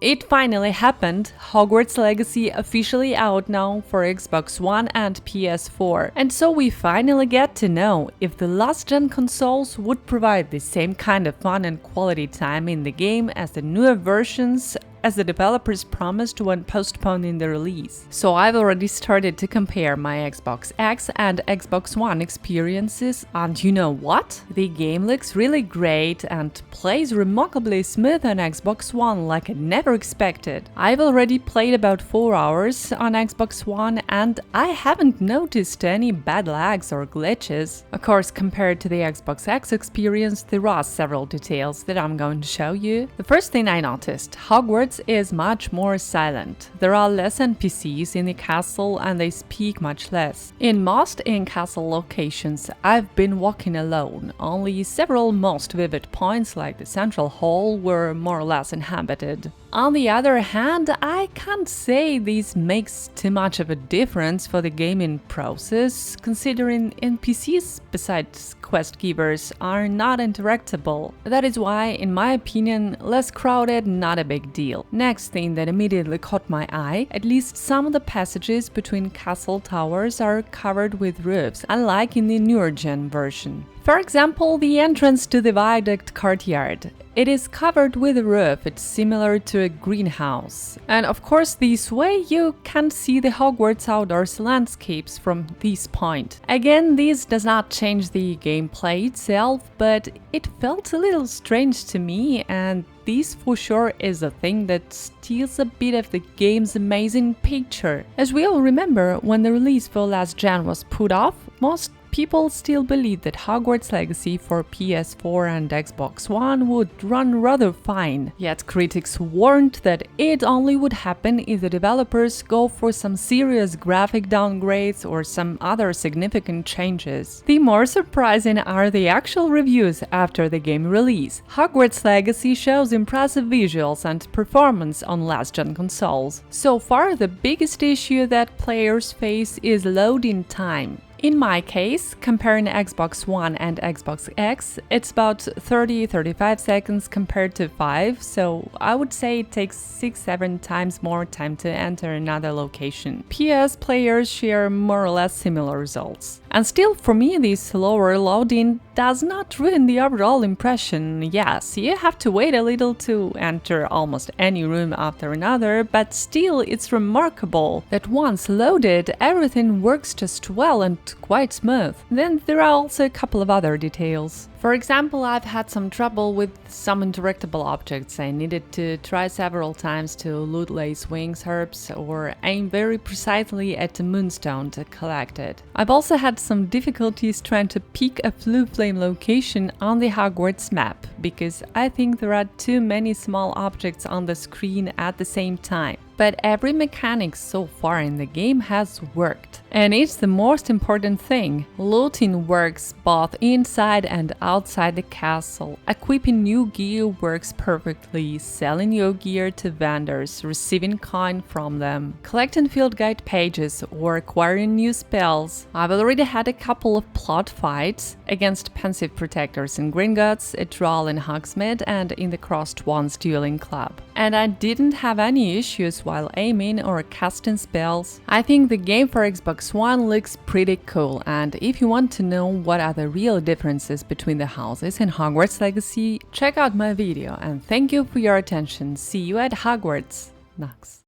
It finally happened! Hogwarts Legacy officially out now for Xbox One and PS4. And so we finally get to know if the last-gen consoles would provide the same kind of fun and quality time in the game as the newer versions as the developers promised when postponing the release. So I've already started to compare my Xbox X and Xbox One experiences, and you know what? The game looks really great and plays remarkably smooth on Xbox One like I never expected. I've already played about 4 hours on Xbox One and I haven't noticed any bad lags or glitches. Of course, compared to the Xbox X experience, there are several details that I'm going to show you. The first thing I noticed, Hogwarts is much more silent. There are less NPCs in the castle and they speak much less. In most in-castle locations, I've been walking alone. Only several most vivid points like the central hall were more or less inhabited. On the other hand, I can't say this makes too much of a difference for the gaming process, considering NPCs besides quest givers are not interactable. That is why, in my opinion, less crowded, not a big deal. Next thing that immediately caught my eye, at least some of the passages between castle towers are covered with roofs, unlike in the newer gen version. For example, the entrance to the viaduct courtyard. It is covered with a roof, it's similar to a greenhouse. And of course, this way you can see the Hogwarts outdoors landscapes from this point. Again, this does not change the gameplay itself, but it felt a little strange to me, and this for sure is a thing that steals a bit of the game's amazing picture. As we all remember, when the release for last gen was put off, most people still believed that Hogwarts Legacy for PS4 and Xbox One would run rather fine, yet critics warned that it only would happen if the developers go for some serious graphic downgrades or some other significant changes. The more surprising are the actual reviews after the game release. Hogwarts Legacy shows impressive visuals and performance on last-gen consoles. So far, the biggest issue that players face is loading time. In my case, comparing Xbox One and Xbox X, it's about 30-35 seconds compared to 5, so I would say it takes 6-7 times more time to enter another location. PS players share more or less similar results. And still, for me, this slower loading does not ruin the overall impression. Yes, you have to wait a little to enter almost any room after another, but still it's remarkable that once loaded, everything works just well and quite smooth. Then there are also a couple of other details. For example, I've had some trouble with some interactable objects. I needed to try several times to loot lace wings herbs or aim very precisely at the moonstone to collect it. I've also had some difficulties trying to pick a blue flame location on the Hogwarts map, because I think there are too many small objects on the screen at the same time. But every mechanic so far in the game has worked. And it's the most important thing. Looting works both inside and outside the castle. Equipping new gear works perfectly. Selling your gear to vendors, receiving coin from them, collecting field guide pages, or acquiring new spells. I've already had a couple of plot fights against pensive protectors in Gringotts, a troll in Hogsmeade, and in the Crossed Wands dueling club. And I didn't have any issues while aiming or casting spells. I think the game for Xbox One looks pretty cool, and if you want to know what are the real differences between the houses in Hogwarts Legacy, check out my video, and thank you for your attention. See you at Hogwarts. Knox.